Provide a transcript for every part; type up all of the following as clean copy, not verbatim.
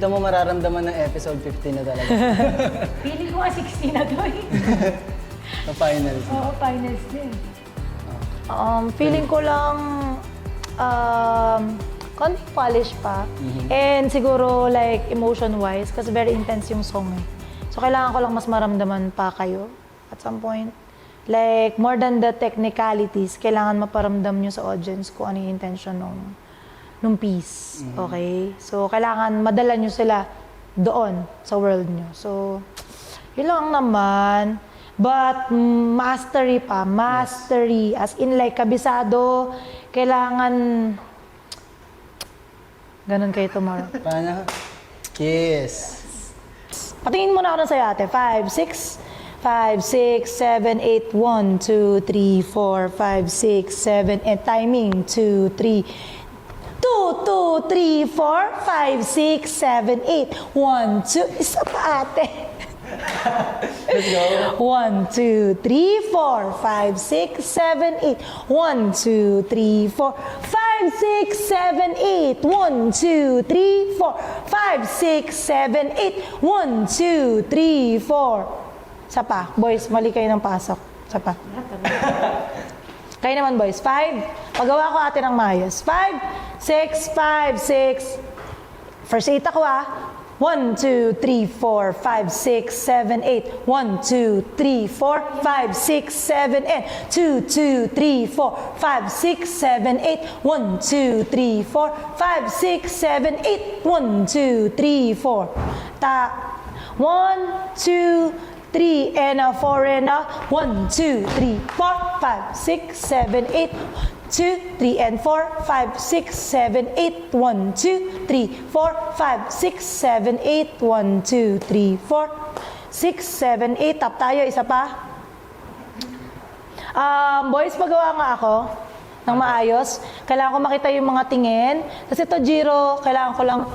Dito mo mararamdaman ng episode 15 na talaga. Feeling ko nga 16 na to eh. Sa finals. Oo, finals din. Feeling ko lang konting polish pa. And siguro like emotion-wise, kasi very intense yung song eh. So kailangan ko lang mas maramdaman pa kayo at some point. Like more than the technicalities, kailangan maparamdam nyo sa audience kung ano yung intention nung piece. Okay? So kailangan madala nyo sila doon sa world nyo. So yun lang naman. But mastery pa, mastery. As in like kabisado, kailangan ganun kayo tomorrow. Paano? Kiss. Patingin muna ako ng sayo ate. 5, 6, 5, 6, 7, 8, 1, 2, 3, 4, 5, 6, 7, and timing, 2, 3, 2, 2, 3, 4, 5, 6, 7, 8, 1, 2, isa pa ate. Let's go. 1, 2, 3, 4, 5, 6, 7, 8. 1, 2, 3, 4, 5, 6, 7, 8. 1, 2, 3, 4, 5, 6, 7, 8. 1, 2, 3, 4. Isa pa. Boys, mali kayo ng pasok. Isa pa. Kayo naman, boys. 5. Pagawa ko ate ng maayos. 5, 6, 5, 6. First 8 ako 1, 2, 3, 4, 5, 6, 7, 8. 1, 2, 3, 4, 5, 6, 7, 8. 2, 2, 3, 4, 5, 6, 7, 8. 1, 2, 3, 4, 5, 6, 7, 8. 1, 2, 3, 4. 1, 2, 3, and a 4, and a 1, 2, 3, 4, 5, 6, 7, 8. 2, 3, and 4, 5, 6, 7, 8. 1, 2, 3, 4, 5, 6, 7, 8. 1, 2, 3, 4, 6, 7, 8. Tap tayo, isa pa. Boys, pagawa nga ako ng maayos. Kailangan ko makita yung mga tingin. Kasi ito, Jiro, kailangan ko lang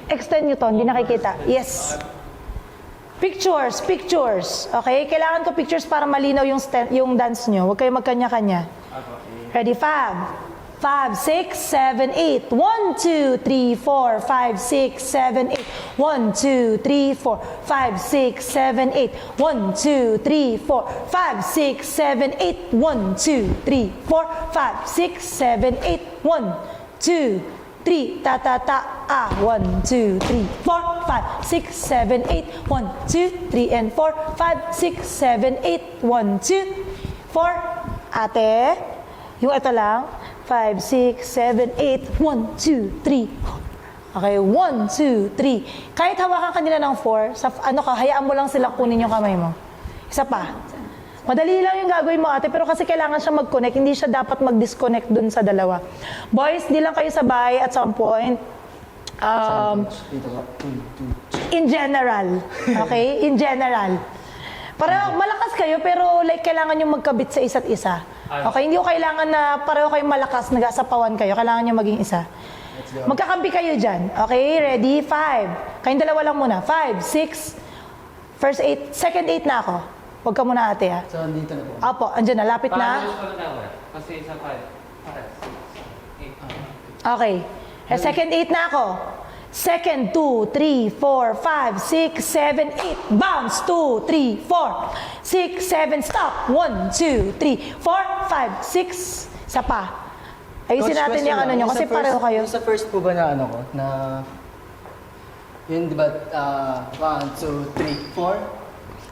extend nyo to, hindi nakikita. Yes. Pictures, pictures. Okay? Kailangan ko pictures para malinaw yung dance nyo. Huwag kayo magkanya-kanya. Ready? 5, 6, 7, 8. 1, 2, 3, 4, 5, 6, 7, 8. 1, 2, 3, 4, 5, 6, 7, 8. 1, 2, 3, 4, 5, 6, 7, 8. 1, 2, 3, 4, 5, 6, 7, 8. 1, 2, 3, ta ta ta, 1, 2, 3, 4, 5, 6, 7, 8. 1, 2, 3, and 4, 5, 6, 7, 8. 1, 2, 4. Ate, yung ito lang. 5, 6, 7, 8. 1, 2, 3. Okay, 1, 2, 3. Kahit hawakan ka nila ng 4, sa hayaan mo lang sila kunin yung kamay mo. Isa pa. Madali lang yung gagawin mo ate, pero kasi kailangan siya mag-connect. Hindi siya dapat mag-disconnect dun sa dalawa. Boys, di lang kayo sabay at some point. In general. Okay? In general. Para malakas kayo, pero like kailangan yung magkabit sa isa't isa. Okay? Hindi ko kailangan na pareho kayong malakas, nag-asapawan kayo. Kailangan nyo maging isa. Magkakampi kayo dyan. Okay? Ready? 5. Kayong dalawa lang muna. 5, 6. First 8. Second 8 na ako. Huwag ka muna ate ha. So, andito na po. Apo, andyan na. Lapit na. Kasi isa 5. Okay. Second 8 na ako. Second 2, 3, 4, 5, 6, 7, 8. Bounce. 2, 3, 4, 6, 7. Stop. 1, 2, 3, 4, 5, 6. Isa pa. Ayusin natin yung ano nyo kasi pareho kayo. Yung sa first po ba na ano ko, na yun di ba, 1, 2, 3, 4?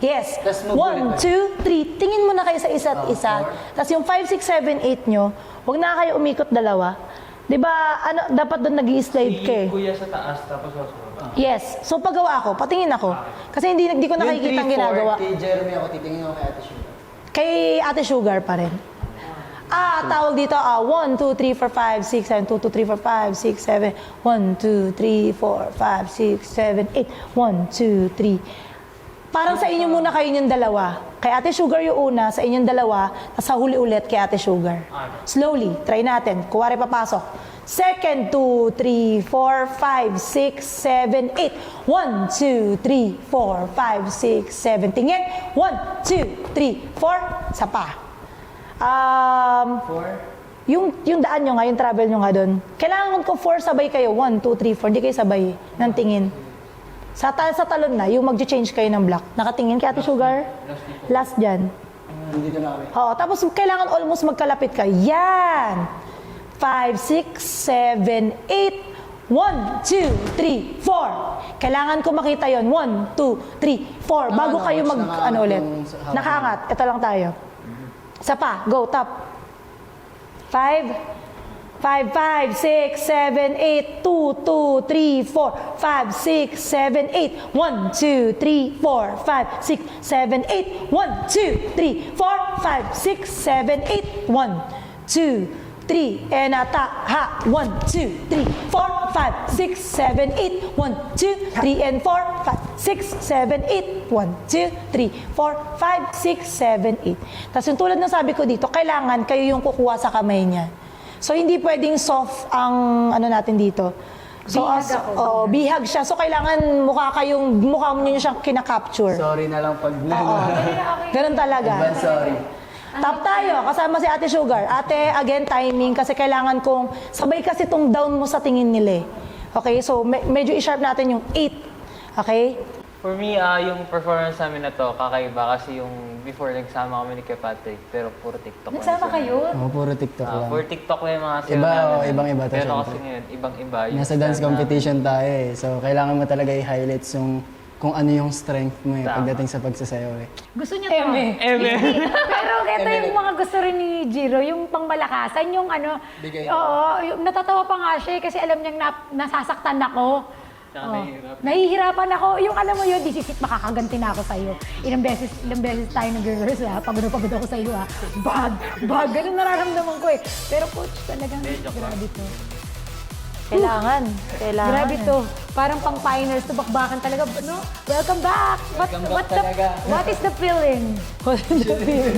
Yes. 1, Tas mag-ulit 2, 3. Tingin mo na kayo sa isa't isa. Tapos yung 5, 6, 7, 8 nyo, huwag na kayo umikot dalawa. Di ba, dapat doon nag-i-slide ka eh. Kuya sa taas, tapos sa Yes. So paggawa ako, patingin ako. Kasi hindi ko nakikita ang ginagawa. Kay Jeremy ako, titingin ako kay Ate Sugar. Kay Ate Sugar pa rin. Tawag dito, 1, 2, 3, 4, 5, 6, 7, 2, 2, 3, 4, 5, 6, 7, 1, 2, 3, 4, 5, 6, 7, 8, 1, 2, 3. Parang sa inyo muna kayo yung dalawa. Kay Ate Sugar yung una, sa inyong dalawa, tapos sa huli ulit kay Ate Sugar. Slowly, try natin. Kuwari papasok. Second, 2, 3, 4, 5, 6, 7, 8. 1, 2, 3, 4, 5, 6, 7. Tingin. 1, 2, 3, 4. Sa pa. 4. yung daan nyo nga, yung travel nyo nga doon, kailangan ko 4 sabay kayo. 1, 2, 3, 4. Hindi kayo sabay ng tingin. Sa talon na, yung mag-change kayo ng block. Nakatingin kay Ate Sugar? Last dyan. Dito na kami. Oo, tapos kailangan almost magkalapit ka. Yan! 5, 6, 7, 8. 1, 2, 3, 4. Kailangan ko makita yon. 1, 2, 3, 4. Bago kayo mag, ano ulit. Nakaangat. Ito lang tayo. Isa pa. Go, top. 5, 5, 5, 6, 7, 8, 2, 2, 3, 4, 5, 6, 7, 8, 1, 2, 3, 4, 5, 6, 7, 8, 1, 2, 3, 4, 5, 6, 7, 8, 1, 2, 3, and ha, 1, 2, 3, 4, 5, 6, 7, 8, 1, 2, 3, and 4, 5, 6, 7, 8, 1, 2, 3, 4, 5, 6, 7, 8. Tapos yung tulad ng sabi ko dito, kailangan kayo yung kukuha sa kamay niya. So, hindi pwedeng soft ang ano natin dito. So, Bihag ako. bihag siya. So, kailangan mukha mo niyo siyang kinakapture. Sorry na lang pag Ganun talaga. Advance sorry. Top tayo, kasama si Ate Sugar. Ate, again, timing, kasi kailangan kong, sabay kasi tong down mo sa tingin nila eh. Okay, so medyo i-sharp natin yung 8. Okay? For me, yung performance namin na to, kakaiba kasi yung before nagsama kami ni Kuya Patrick, pero puro TikTok. lang Nagsama siya. kayo? Oh, puro TikTok lang. Puro TikTok lang yung mga sayo Iba, namin. ibang-iba to, Pero syempre. kasi ngayon, ibang-iba. Yung Nasa dance style competition tayo eh. So, kailangan mo talaga i-highlights yung kung ano yung strength mo eh, Tama. pagdating sa pagsasayaw eh. Gusto niya to. Eme. Pero ito yung mga gusto rin ni Jiro, yung pangmalakasan, yung ano. Bigay. Oo, yung natatawa pa nga siya eh, kasi alam niyang nasasaktan ako. Tsaka Oo. nahihirap. Nahihirapan ako. Yung alam mo yun, disisit makakaganti na ako sa'yo. Ilang beses tayo nag-rehearse ha. Pagod ako sa'yo ha. Bag. Ganun nararamdaman ko eh. Pero coach, talagang grabe to. Kailangan. Grabe to. Parang pang pioneers to bakbakan talaga. No? Welcome back. Welcome back talaga. What is the feeling? What is the feeling?